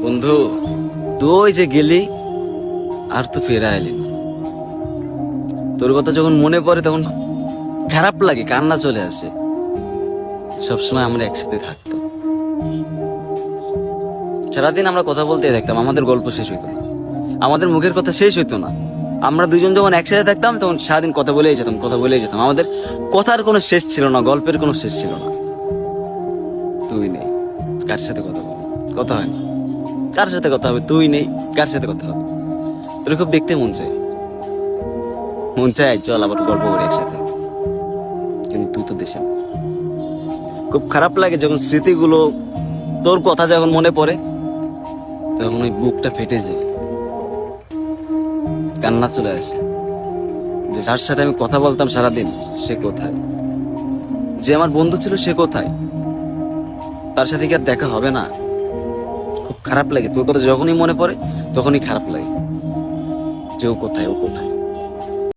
বন্ধু, তুই যে গেলি আর তো ফিরে আইলি না। তোর কথা যখন মনে পড়ে তখন খারাপ লাগে, কান্না চলে আসে। সবসময় আমরা একসাথে থাকতাম, সারাদিন আমরা কথা বলতে থাকতাম, আমাদের গল্প শেষ হইতো না, আমাদের মুখের কথা শেষ হইতো না। আমরা দুজন যখন একসাথে থাকতাম তখন সারাদিন কথা বলেই যেতাম, কথা বলেই যেতাম, আমাদের কথার কোনো শেষ ছিল না, গল্পের কোনো শেষ ছিল না। তুই নেই, কার সাথে কথা বলবো? কথা হয় না। কার সাথে কথা হবে? তুই নেই, কার সাথে কথা হবে? তোর খুব দেখতে মন চায়, মন চায় চল আবার গল্প করি একসাথে, কিন্তু তুই তো দেশে না। খুব খারাপ লাগে যখন স্মৃতিগুলো, তোর কথা যখন মনে পড়ে তখন ওই বুকটা ফেটে যায়, কান্না চলে আসে। যে যার সাথে আমি কথা বলতাম সারাদিন, সে কোথায়? যে আমার বন্ধু ছিল, সে কোথায়? তার সাথে কি আর দেখা হবে না? খুব খারাপ লাগে, তোর কথা যখনই মনে পড়ে তখনই খারাপ লাগে যে ও কোথায়, ও কোথায়।